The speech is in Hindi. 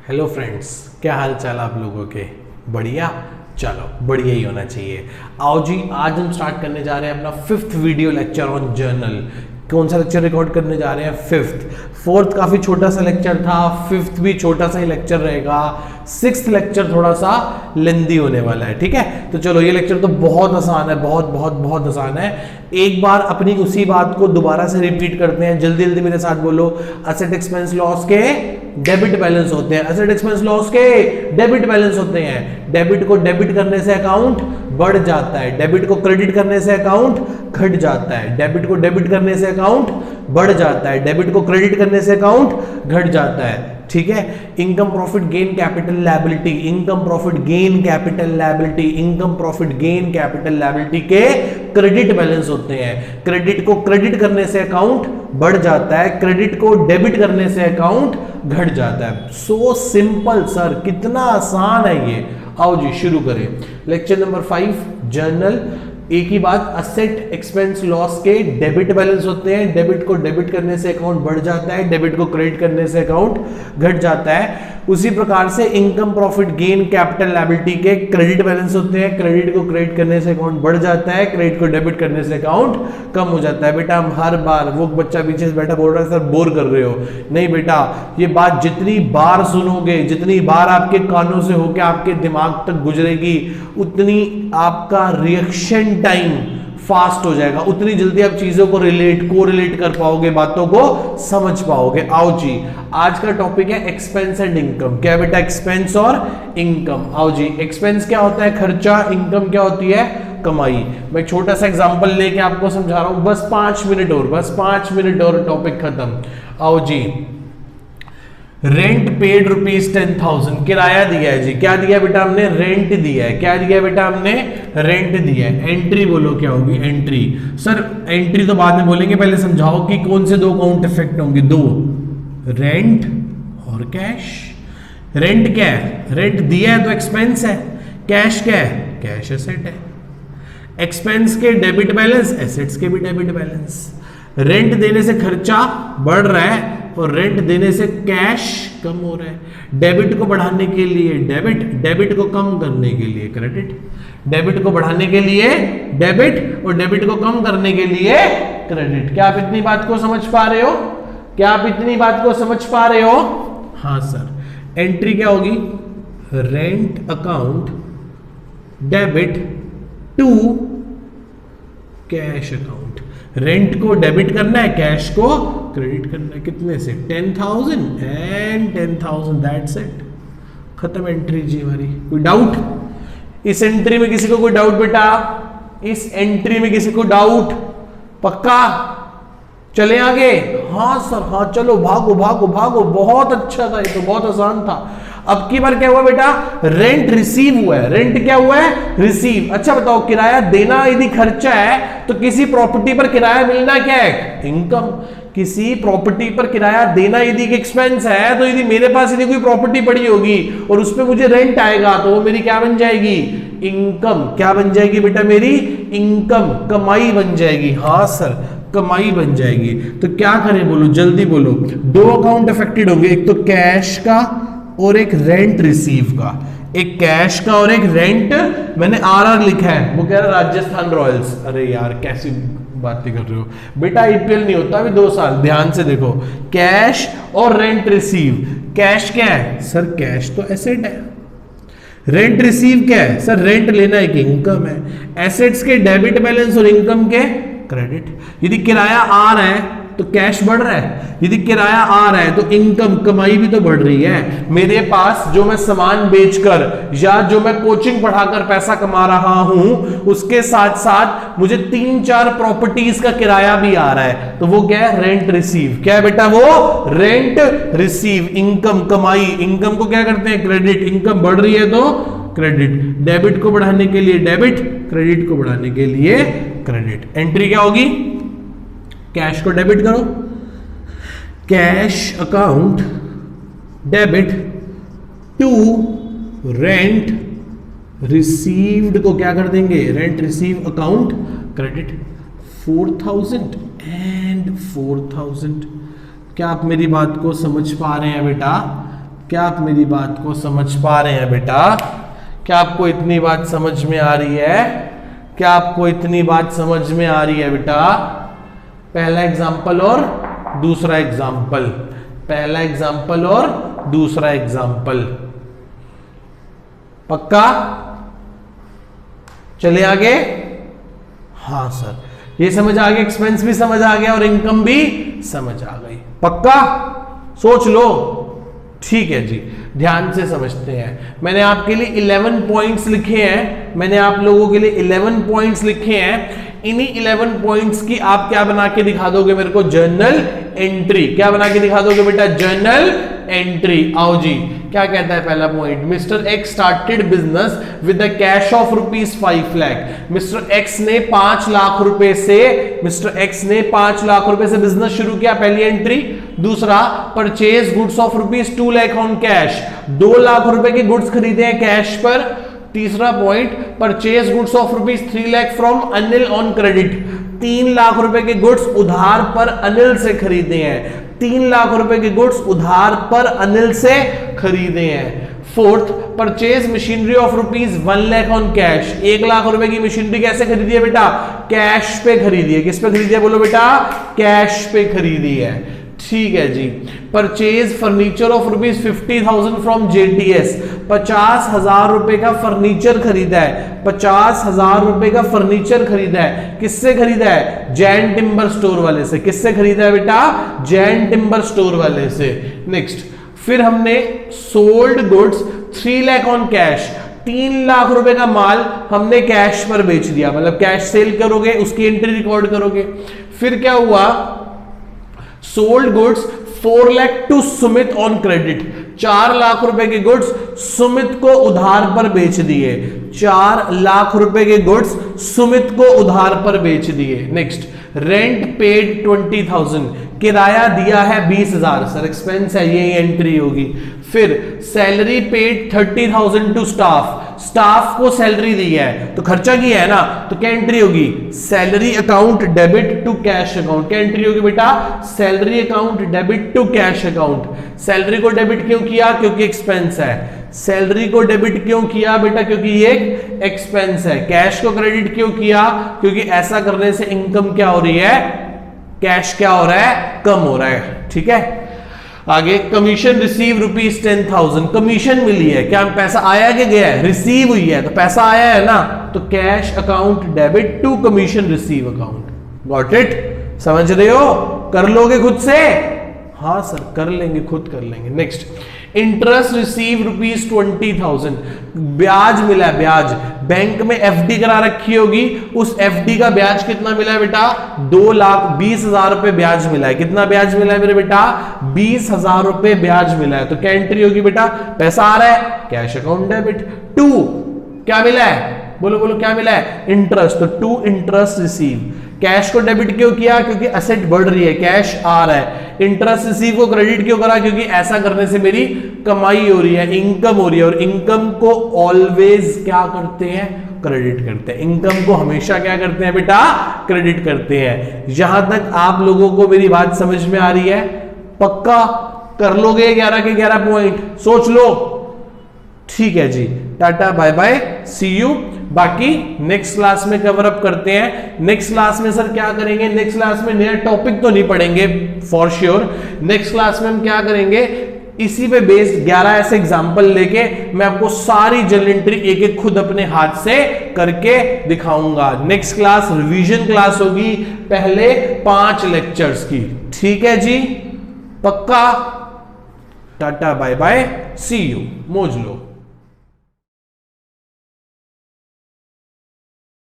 हेलो फ्रेंड्स, क्या हाल चाल आप लोगों के? बढ़िया। चलो बढ़िया ही होना चाहिए। आओ जी, आज हम स्टार्ट करने जा रहे हैं अपना 5th video lecture on journal. कौन सा लेक्चर रिकॉर्ड करने जा रहे हैं? 5th। 4th काफी छोटा सा लेक्चर था, 5th भी छोटा सा ही लेक्चर रहेगा, 6th लेक्चर थोड़ा सा लेंदी होने वाला है। ठीक है, तो चलो ये लेक्चर तो बहुत आसान है, बहुत बहुत बहुत आसान है। एक बार अपनी उसी बात को दोबारा से रिपीट करते हैं, जल्दी जल्दी मेरे साथ बोलो। एसेट एक्सपेंस लॉस के डेबिट बैलेंस होते हैं, एसेट एक्सपेंस लॉस के डेबिट बैलेंस होते हैं। डेबिट को डेबिट करने से अकाउंट बढ़ जाता है, डेबिट को क्रेडिट करने से अकाउंट घट जाता है, डेबिट को डेबिट करने से अकाउंट बढ़ जाता है, डेबिट को क्रेडिट करने से अकाउंट घट जाता है। ठीक है, income profit gain capital liability, income profit gain capital liability, income profit gain capital liability के क्रेडिट बैलेंस होते हैं। क्रेडिट को क्रेडिट करने से अकाउंट बढ़ जाता है, क्रेडिट को डेबिट करने से अकाउंट घट जाता है। सो सिंपल सर, कितना आसान है ये। आओ जी शुरू करें। Lecture number 5 journal. एक ही बात, असेट एक्सपेंस लॉस के डेबिट बैलेंस होते हैं, डेबिट को डेबिट करने से अकाउंट बढ़ जाता है, डेबिट को क्रेडिट करने से अकाउंट घट जाता है। उसी प्रकार से income profit gain capital liability के क्रेडिट बैलेंस होते हैं, क्रेडिट को क्रेडिट करने से अकाउंट बढ़ जाता है, क्रेडिट को डेबिट करने से अकाउंट कम हो जाता है। बेटा हम हर बार, वो बच्चा पीछे से बैठा बोल रहा है सर बोर कर रहे हो, नहीं बेटा, ये बात जितनी बार सुनोगे, जितनी बार आपके कानों से होकर आपके दिमाग तक गुजरेगी, उतनी आपका रिएक्शन टाइम फास्ट हो जाएगा, उतनी जल्दी आप चीजों को कोरिलेट कर पाओगे, बातों को समझ पाओगे। आओ जी, आज का टॉपिक है एक्सपेंस एंड इनकम। क्या बेटा? एक्सपेंस और इनकम। आओ जी, एक्सपेंस क्या होता है? खर्चा। इनकम क्या होती है? कमाई। मैं एक छोटा सा एग्जांपल लेके आपको समझा रहा हूं, बस 5 मिनट और, बस 5 मिनट और, टॉपिक खत्म। आओ जी, रेंट पेड ₹10,000, किराया दिया है जी। क्या दिया बेटा हमने? रेंट दिया है। क्या दिया बेटा हमने? रेंट दिया है। एंट्री बोलो क्या होगी? एंट्री। सर एंट्री तो बाद में बोलेंगे, पहले समझाओ कि कौन से दो अकाउंट इफेक्ट होंगे। दो, रेंट और कैश। रेंट क्या है? रेंट दिया है तो एक्सपेंस है। कैश क्या है? कैश एसेट है। एक्सपेंस के डेबिट बैलेंस, एसेट्स के भी डेबिट बैलेंस। रेंट देने से खर्चा बढ़ रहा है और रेंट देने से कैश कम हो रहा है। डेबिट को बढ़ाने के लिए डेबिट, डेबिट को कम करने के लिए क्रेडिट। डेबिट को बढ़ाने के लिए डेबिट और डेबिट को कम करने के लिए क्रेडिट। क्या आप इतनी बात को समझ पा रहे हो? क्या आप इतनी बात को समझ पा रहे हो? हाँ सर। एंट्री क्या होगी? Rent account debit to cash account. Rent को डेबिट करना है, कैश को क्रेडिट करना है। कितने से? 10,000 एंड 10,000, दैट्स इट। खत्म एंट्री जी हमारी। कोई डाउट इस एंट्री में? किसी को कोई डाउट बेटा? इस एंट्री में किसी को डाउट? पक्का? चले आगे? हाँ सर, हाँ चलो, भागो भागो भागो, बहुत अच्छा था ये तो, बहुत आसान था। अब की बार क्या हुआ बेटा? रेंट रिसीव हुआ है। रेंट क्या हुआ है? रिसीव। अच्छा बताओ, किराया देना यदि खर्चा है तो किसी प्रॉपर्टी पर किराया मिलना क्या है? इनकम। किसी प्रॉपर्टी पर किराया देना यदि एक्सपेंस है, तो यदि मेरे पास यदि कोई प्रॉपर्टी पड़ी होगी और उस पर मुझे रेंट आएगा तो वो मेरी क्या बन जाएगी? इनकम। क्या बन जाएगी बेटा? मेरी इनकम, कमाई बन जाएगी। हाँ सर, कमाई बन जाएगी। तो क्या करें बोलो, जल्दी बोलो। दो अकाउंट अफेक्टेड होंगे, एक तो कैश का और एक रेंट रिसीव का। एक कैश का और एक रेंट। मैंने आरआर लिखा है, वो कह रहा राजस्थान रॉयल्स। अरे यार कैसी बातें कर रहे हो बेटा, आईपीएल नहीं होता अभी 2 साल, ध्यान से देखो। कैश और रेंट रिसीव। कैश क्या है? सर कैश तो एसेट है। रेंट रिसीव क्या है? सर रेंट लेना एक इनकम है। एसेट्स के डेबिट बैलेंस और इनकम के क्रेडिट। यदि किराया आ रहा है तो कैश बढ़ रहा है, यदि किराया आ रहा है तो इनकम, कमाई भी तो बढ़ रही है। मेरे पास जो मैं सामान बेचकर या जो मैं कोचिंग पढ़ाकर पैसा कमा रहा हूं, उसके साथ साथ मुझे 3-4 प्रॉपर्टीज का किराया भी आ रहा है, तो वो क्या है? Rent receive. क्या है बेटा? वो रेंट रिसीव। इनकम, कमाई। इनकम को क्या करते हैं? क्रेडिट। इनकम बढ़ रही है तो क्रेडिट। डेबिट को बढ़ाने के लिए डेबिट, क्रेडिट को बढ़ाने के लिए क्रेडिट। एंट्री क्या होगी? कैश को डेबिट करो, cash account debit to rent received को क्या कर देंगे? Rent receive account credit. 4,000 and 4,000। क्या आप मेरी बात को समझ पा रहे हैं बेटा? क्या आप मेरी बात को समझ पा रहे हैं बेटा? क्या आपको इतनी बात समझ में आ रही है? क्या आपको इतनी बात समझ में आ रही है बेटा? पहला एग्जाम्पल और दूसरा एग्जाम्पल, पहला एग्जाम्पल और दूसरा एग्जाम्पल, पक्का? चले आगे। हाँ सर, ये समझ आ गया, एक्सपेंस भी समझ आ गया और इनकम भी समझ आ गई, पक्का? सोच लो। ठीक है जी, ध्यान से समझते हैं। मैंने आपके लिए 11 पॉइंट्स लिखे हैं, मैंने आप लोगों के लिए 11 पॉइंट्स लिखे हैं। इन्हीं 11 पॉइंट्स की आप क्या बना के दिखा दोगे मेरे को? Journal entry. क्या बना के दिखा दोगे बेटा? Journal entry. आओ जी, क्या कहता है पहला point? Mister x started business with the cash of ₹5 lakh. Mister x ने 5 लाख रुपए से, मिस्टर एक्स ने 5 लाख रुपए से बिजनेस शुरू किया, पहली एंट्री। दूसरा, purchase goods of ₹2 lakh on cash. 2 lakh रुपए के गुड्स खरीदे हैं कैश पर। तीसरा point, purchase goods of ₹3 lakh from Anil on credit. 3 lakh रुपए के गुड्स उधार पर अनिल से खरीदे हैं। 3 लाख रुपए के गुड्स उधार पर अनिल से खरीदे हैं। Fourth, purchase machinery of ₹1 lakh on cash. 1 lakh रुपए की मशीनरी कैसे खरीदी है बेटा? कैश पे खरीदी है। किस पे खरीदी है बोलो बेटा? कैश पे खरीदी है। ठीक है जी। Purchase furniture of ₹50,000 from JTS। 50,000 रुपए का फर्नीचर खरीदा है। 50,000 रुपए का फर्नीचर खरीदा है। किससे खरीदा है? जैन टिम्बर स्टोर वाले से। किससे खरीदा है बेटा? जैन टिम्बर स्टोर वाले से। नेक्स्ट, फिर हमने sold goods 3 lakh on cash. 3 lakh रुपए का माल हमने कैश पर बेच दिया, मतलब कैश सेल करोगे, उसकी एंट्री रिकॉर्ड करोगे। फिर क्या हुआ? Sold goods 4 lakh to Sumit on credit. 4 lakh रुपए के गुड्स सुमित को उधार पर बेच दिए। 4 लाख रुपए के गुड्स सुमित को उधार पर बेच दिए। Next, rent paid 20,000। किराया दिया है 20,000। सर एक्सपेंस है, ये एंट्री होगी। फिर salary paid 30,000 to staff. Staff को सैलरी दी है तो खर्चा किया है ना, तो क्या एंट्री होगी? Salary account debit to cash account. क्या एंट्री होगी बेटा? Salary account debit to cash account. Salary को डेबिट क्यों किया? क्योंकि एक्सपेंस है। सैलरी को डेबिट क्यों किया बेटा? क्योंकि ये एक्सपेंस है। कैश को क्रेडिट क्यों किया? क्योंकि ऐसा करने से इनकम क्या हो रही है? कैश क्या हो रहा है? कम हो रहा है। ठीक है, आगे कमीशन रिसीव ₹10,000। कमीशन मिली है, क्या पैसा आया कि गया है? रिसीव हुई है, तो पैसा आया है ना, तो cash account debit to commission receive account. Got it? समझ रहे हो? कर लोगे खुद से? हाँ सर कर लेंगे, खुद कर लेंगे। Next, interest receive ₹20,000। ब्याज मिला है, ब्याज। बैंक में FD करा रखी होगी, उस FD का ब्याज कितना मिला है बेटा? 2,20,000 रुपए ब्याज मिला है। कितना ब्याज मिला है मेरे बेटा? 20,000 रुपए ब्याज मिला है। तो क्या एंट्री होगी बेटा? पैसा आ रहा है, कैश अकाउंट डेबिट। टू क्या मिला है? बोलो बोलो क्या मिला है? इंटरेस्ट। तो टू इंटरेस्ट रिसीव। कैश को डेबिट क्यों किया? क्योंकि एसेट बढ़ रही है, कैश आ रहा है। इंटरेस्ट रिसीव को क्रेडिट क्यों करा? क्योंकि ऐसा करने से मेरी कमाई हो रही है, इनकम हो रही है, और इनकम को ऑलवेज क्या करते हैं? क्रेडिट करते हैं। इनकम को हमेशा क्या करते हैं बेटा? क्रेडिट करते हैं। यहां तक आप लोगों को मेरी बात समझ में आ रही है? पक्का कर लोगे 11 के 11 पॉइंट? सोच लो। ठीक है जी, tata bye bye, see you. बाकी नेक्स्ट क्लास में कवर अप करते हैं। नेक्स्ट क्लास में सर क्या करेंगे? नेक्स्ट क्लास में नया टॉपिक तो नहीं पढ़ेंगे फॉर श्योर। नेक्स्ट क्लास में हम क्या करेंगे? इसी पे बेस्ड 11 ऐसे एग्जाम्पल लेके मैं आपको सारी जर्नल एंट्री एक एक खुद अपने हाथ से करके दिखाऊंगा। नेक्स्ट क्लास रिवीजन क्लास होगी, पहले 5 लेक्चर्स की। ठीक है जी, पक्का? Tata bye bye, see you, मौज लो।